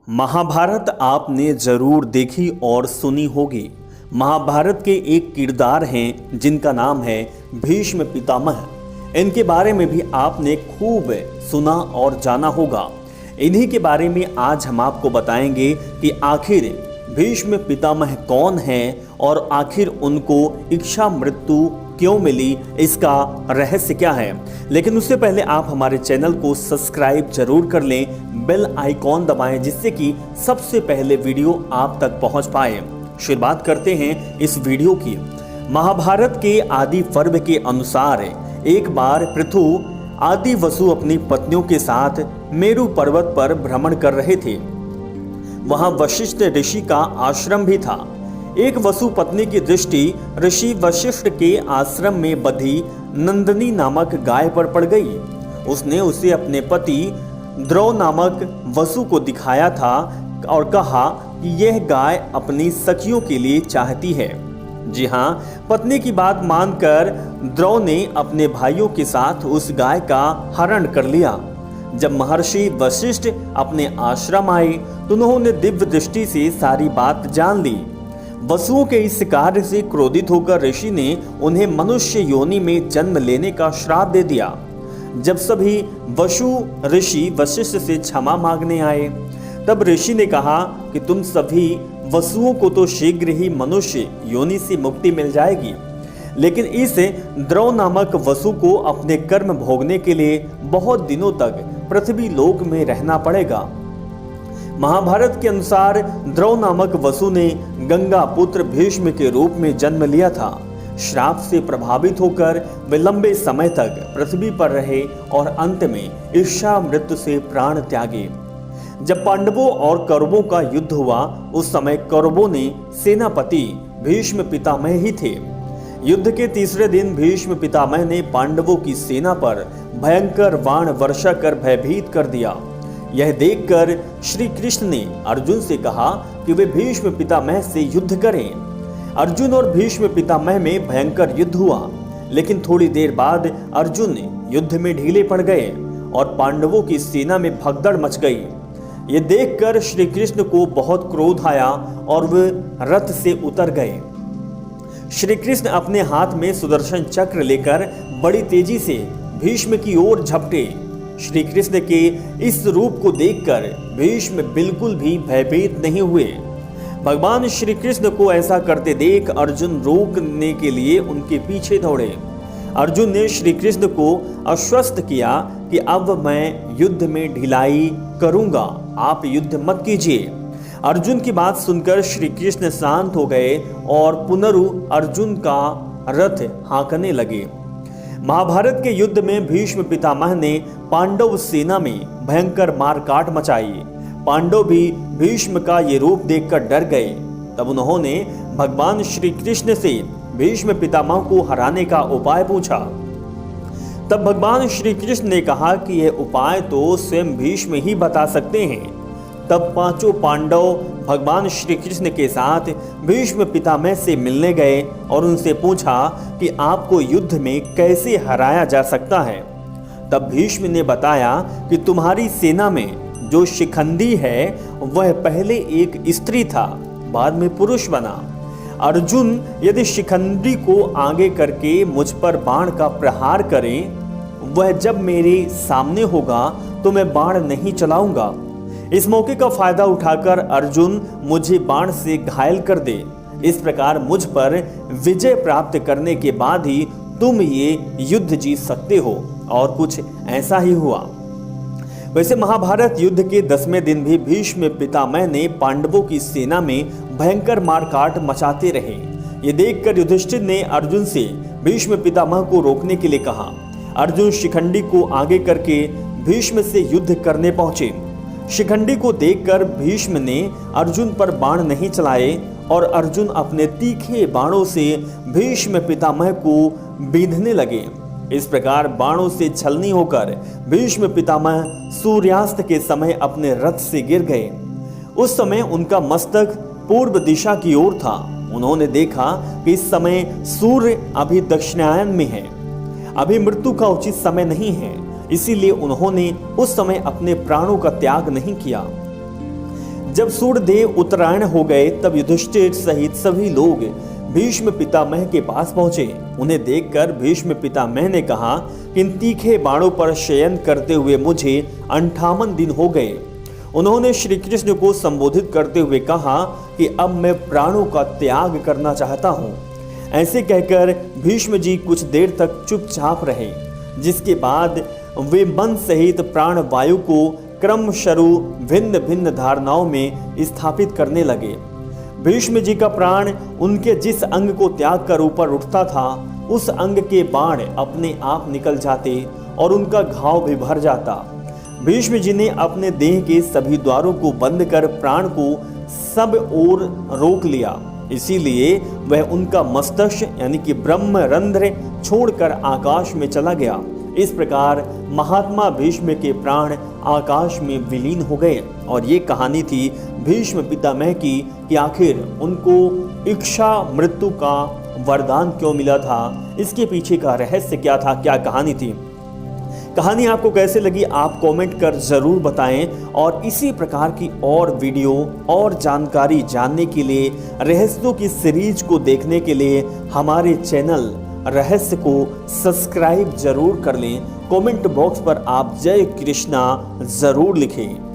महाभारत आपने जरूर देखी और सुनी होगी। महाभारत के एक किरदार हैं जिनका नाम है भीष्म पितामह। इनके बारे में भी आपने खूब सुना और जाना होगा। इन्हीं के बारे में आज हम आपको बताएंगे कि आखिर भीष्म पितामह कौन हैं और आखिर उनको इच्छा मृत्यु क्यों मिली, इसका रहस्य क्या है। लेकिन उससे पहले आप हमारे चैनल को सब्सक्राइब जरूर कर लें, बेल आइकॉन दबाएं जिससे कि सबसे पहले वीडियो आप तक पहुंच पाए। शुरुआत करते हैं इस वीडियो की। महाभारत के आदि पर्व के अनुसार एक बार पृथु आदि वसु अपनी पत्नियों के साथ मेरु पर्वत पर भ्रमण कर रहे थे। वहां वशिष्ठ ऋषि का आश्रम भी था। एक वसु पत्नी की दृष्टि ऋषि वशिष्ठ के आश्रम में बंधी नंदिनी नामक गाय पर पड़ गई। उसने उसे अपने पति द्रौ नामक वसु को दिखाया था और कहा कि यह गाय अपनी सखियों के लिए चाहती है। जी हाँ, पत्नी की बात मानकर द्रौ ने अपने भाइयों के साथ उस गाय का हरण कर लिया। जब महर्षि वशिष्ठ अपने आश्रम आए तो उन्होंने दिव्य दृष्टि से सारी बात जान ली। वसुओं के इस कार्य से क्रोधित होकर ऋषि ने उन्हें मनुष्य योनि में जन्म लेने का श्राप दे दिया। जब सभी वसु ऋषि वशिष्ठ से क्षमा मांगने आए तब ऋषि ने कहा कि तुम सभी वसुओं को तो शीघ्र ही मनुष्य योनि से मुक्ति मिल जाएगी, लेकिन इस द्रौ नामक वसु को अपने कर्म भोगने के लिए बहुत दिनों तक पृथ्वी लोक में रहना पड़ेगा। महाभारत के अनुसार द्रौ नामक वसु ने गंगा पुत्र भीष्म के रूप में जन्म लिया था। श्राप से प्रभावित होकर वे लंबे समय तक पृथ्वी पर रहे और अंत में ईर्ष्या मृत्यु से प्राण त्यागे। जब पांडवों और कौरवों का युद्ध हुआ उस समय कौरवों ने सेनापति भीष्म पितामह ही थे। युद्ध के तीसरे दिन भीष्म पितामह ने पांडवों की सेना पर भयंकर बाण वर्षा कर भयभीत कर दिया। यह देखकर श्री कृष्ण ने अर्जुन से कहा कि वे भीष्म पितामह से युद्ध करें। अर्जुन और भीष्म पितामह में भयंकर युद्ध हुआ, लेकिन थोड़ी देर बाद अर्जुन युद्ध में ढीले पड़ गए और पांडवों की सेना में भगदड़ मच गई। ये देखकर श्री कृष्ण को बहुत क्रोध आया और वे रथ से उतर गए। श्री कृष्ण अपने हाथ में सुदर्शन चक्र लेकर बड़ी तेजी से भीष्म की ओर झपटे। श्री कृष्ण के इस रूप को देखकर भीष्म बिल्कुल भी भयभीत नहीं हुए। भगवान श्री कृष्ण को ऐसा करते देख अर्जुन रोकने के लिए उनके पीछे दौड़े। अर्जुन ने श्री कृष्ण को आश्वस्त किया कि अब मैं युद्ध में ढिलाई करूंगा, आप युद्ध मत कीजिए। अर्जुन की बात सुनकर श्री कृष्ण शांत हो गए और पुनरु अर्जुन का रथ हाँकने लगे। महाभारत के युद्ध में भीष्म पितामह ने पांडव सेना में भयंकर मारकाट मचाई। पांडव भी भीष्म का ये रूप देखकर डर गए। तब उन्होंने भगवान श्री कृष्ण से भीष्म पितामह को हराने का उपाय पूछा। तब भगवान श्री कृष्ण ने कहा कि यह उपाय तो स्वयं भीष्म ही बता सकते हैं। तब पांचों पांडव भगवान श्री कृष्ण के साथ भीष्म पितामह से मिलने गए और उनसे पूछा कि आपको युद्ध में कैसे हराया जा सकता है। तब भीष्म ने बताया कि तुम्हारी सेना में जो शिखंडी है वह पहले एक स्त्री था, बाद में पुरुष बना। अर्जुन यदि शिखंडी को आगे करके मुझ पर बाण का प्रहार करे, वह जब मेरे सामने होगा तो मैं बाण नहीं चलाऊंगा। इस मौके का फायदा उठाकर अर्जुन मुझे बाण से घायल कर दे। इस प्रकार मुझ पर विजय प्राप्त करने के बाद ही तुम ये युद्ध जीत सकते हो। और कुछ ऐसा ही हुआ। वैसे महाभारत युद्ध के 10वें दिन भी भीष्म पितामह ने पांडवों की सेना में भयंकर मारकाट मचाते रहे। ये देखकर युधिष्ठिर ने अर्जुन से भीष्म पितामह को रोकने के लिए कहा। अर्जुन शिखंडी को आगे करके भीष्म से युद्ध करने पहुंचे। शिखंडी को देखकर भीष्म ने अर्जुन पर बाण नहीं चलाए और अर्जुन अपने तीखे बाणों से भीष्म पितामह को बींधने लगे। इस प्रकार बाणों से छलनी होकर भीष्म पितामह सूर्यास्त के समय अपने रथ से गिर गए। उस समय उनका मस्तक पूर्व दिशा की ओर था। उन्होंने देखा कि इस समय सूर्य अभी दक्षिणायन में है, अभी मृत्यु का उचित समय नहीं है, इसीलिए उन्होंने उस समय अपने प्राणों का त्याग नहीं किया। जब सूर्यदेव उत्तरायण हो गए तब युधिष्ठिर सहित सभी लोग भीष्म पितामह के पास पहुंचे। उन्हें देखकर भीष्म पितामह ने कहा कि इन तीखे बाणों पर शयन करते हुए मुझे 58 दिन हो गए। उन्होंने श्री कृष्ण को संबोधित करते हुए कहा कि अब मैं प्राणों का त्याग करना चाहता हूँ। ऐसे कहकर भीष्म जी कुछ देर तक चुपचाप रहे, जिसके बाद वे मन सहित प्राण वायु को क्रमशरू भिन्न भिन्न धारणाओं में स्थापित करने लगे। भीष्म जी का प्राण उनके जिस अंग को त्याग कर ऊपर उठता था, उस अंग के बाण अपने आप निकल जाते और उनका घाव भी भर जाता। भीष्म जी ने अपने देह के सभी द्वारों को बंद कर प्राण को सब ओर रोक लिया। इसीलिए वह उनका मस्तिष्क यानी कि ब्रह्म रंध्र छोड़कर आकाश में चला गया। इस प्रकार महात्मा भीष्म के प्राण आकाश में विलीन हो गए। और ये कहानी थी भीष्म पितामह की कि आखिर उनको इच्छा मृत्यु का वरदान क्यों मिला था, इसके पीछे का रहस्य क्या था, क्या कहानी थी। कहानी आपको कैसे लगी आप कमेंट कर ज़रूर बताएं। और इसी प्रकार की और वीडियो और जानकारी जानने के लिए, रहस्यों की सीरीज को देखने के लिए हमारे चैनल रहस्य को सब्सक्राइब जरूर कर लें। कमेंट बॉक्स पर आप जय कृष्णा जरूर लिखें।